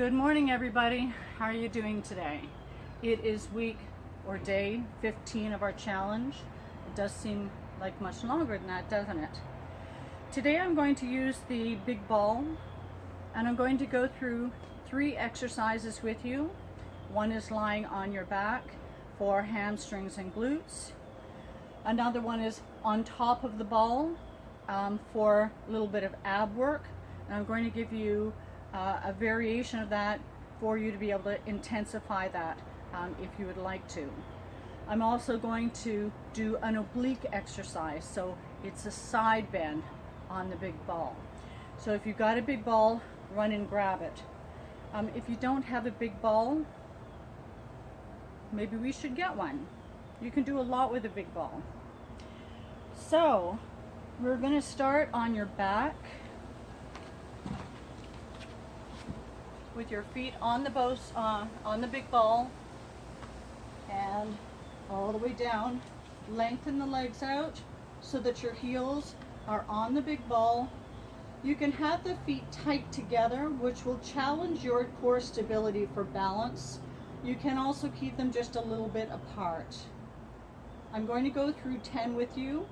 Good morning, everybody. How are you doing today? It is week or day 15 of our challenge. It does seem like much longer than that, doesn't it? Today I'm going to use the big ball and I'm going to go through 3 exercises with you. One is lying on your back for hamstrings and glutes. Another one is on top of the ball for a little bit of ab work. And I'm going to give you a variation of that for you to be able to intensify that if you would like to. I'm also going to do an oblique exercise, so it's a side bend on the big ball. So if you've got a big ball, run and grab it. If you don't have a big ball, maybe we should get one. You can do a lot with a big ball. So we're going to start on your back with your feet on the big ball and all the way down. Lengthen the legs out so that your heels are on the big ball. You can have the feet tight together, which will challenge your core stability for balance. You can also keep them just a little bit apart. I'm going to go through 10 with you.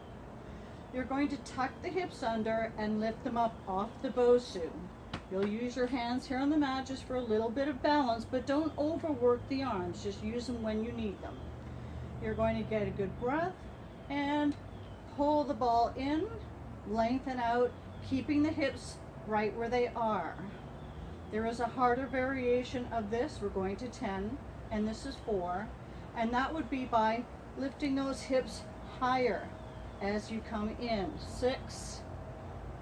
You're going to tuck the hips under and lift them up off the Bosu. You'll use your hands here on the mat just for a little bit of balance, but don't overwork the arms. Just use them when you need them. You're going to get a good breath and pull the ball in, lengthen out, keeping the hips right where they are. There is a harder variation of this. We're going to 10, and this is 4. And that would be by lifting those hips higher as you come in. 6.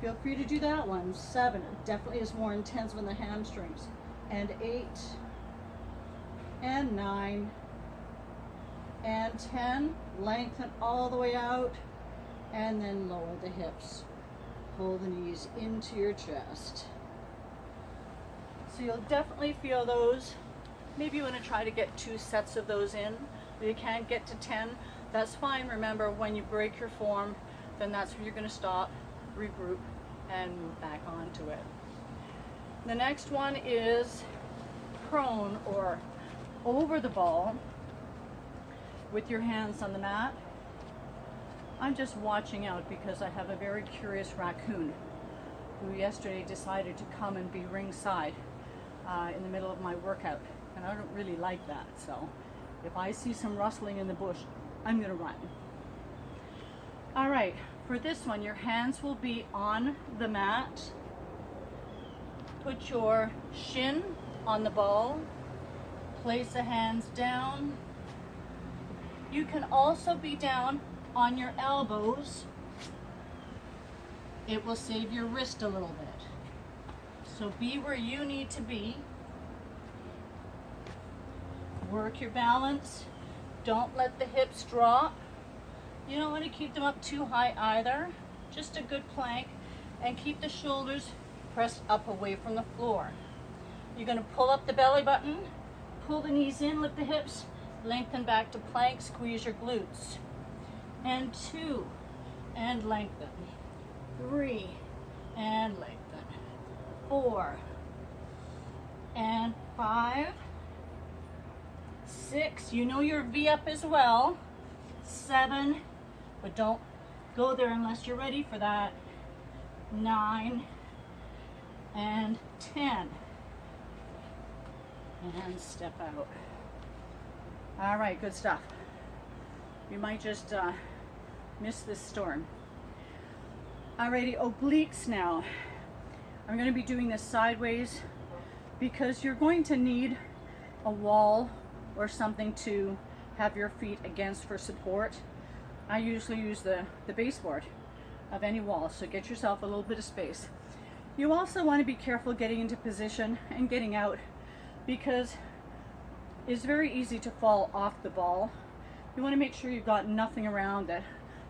Feel free to do that one. 7, it definitely is more intense with the hamstrings. And 8, and 9, and 10. Lengthen all the way out, and then lower the hips. Pull the knees into your chest. So you'll definitely feel those. Maybe you want to try to get 2 sets of those in. If you can't get to 10, that's fine. Remember, when you break your form, then that's when you're going to stop, regroup, and move back onto it. The next one is prone or over the ball with your hands on the mat. I'm just watching out because I have a very curious raccoon who yesterday decided to come and be ringside in the middle of my workout, and I don't really like that. So if I see some rustling in the bush, I'm going to run. All right, for this one, your hands will be on the mat. Put your shin on the ball. Place the hands down. You can also be down on your elbows. It will save your wrist a little bit. So be where you need to be. Work your balance. Don't let the hips drop. You don't want to keep them up too high either. Just a good plank, and keep the shoulders pressed up away from the floor. You're going to pull up the belly button, pull the knees in, lift the hips, lengthen back to plank, squeeze your glutes. And 2, and lengthen. 3, and lengthen. 4, and 5, 6, you know your V up as well. 7, but don't go there unless you're ready for that. 9, and 10. And step out. All right, good stuff. You might just miss this storm. Alrighty, obliques now. I'm going to be doing this sideways because you're going to need a wall or something to have your feet against for support. I usually use the baseboard of any wall, so get yourself a little bit of space. You also want to be careful getting into position and getting out because it's very easy to fall off the ball. You want to make sure you've got nothing around that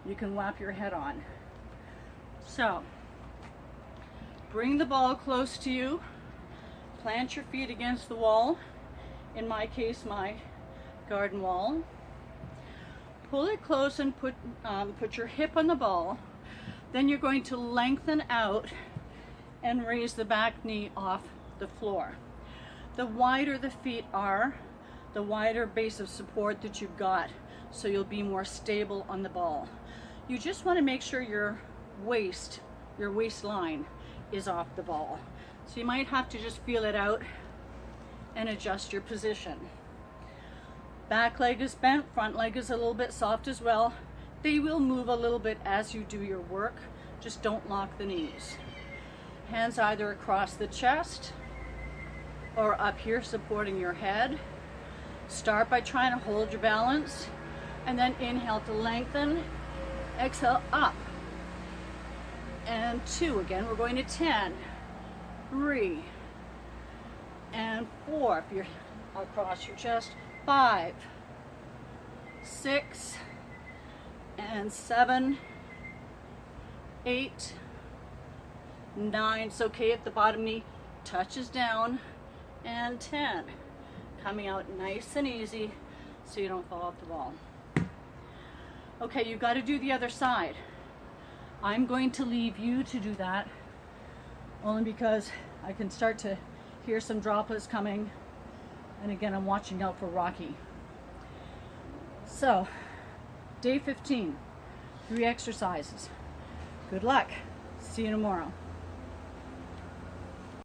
you can whap your head on. So, bring the ball close to you, plant your feet against the wall, in my case my garden wall. Pull it close and put your hip on the ball. Then you're going to lengthen out and raise the back knee off the floor. The wider the feet are, the wider base of support that you've got, so you'll be more stable on the ball. You just want to make sure your waistline is off the ball. So you might have to just feel it out and adjust your position. Back leg is bent, front leg is a little bit soft as well. They will move a little bit as you do your work. Just don't lock the knees. Hands either across the chest or up here supporting your head. Start by trying to hold your balance and then inhale to lengthen, exhale up. And 2 again, we're going to 10, 3, and 4, if you're across your chest, 5, 6, and 7, 8, 9. It's okay if the bottom knee touches down, and 10. Coming out nice and easy so you don't fall off the ball. Okay, you've got to do the other side. I'm going to leave you to do that, only because I can start to hear some droplets coming, and again, I'm watching out for Rocky. So, day 15, 3 exercises. Good luck. See you tomorrow.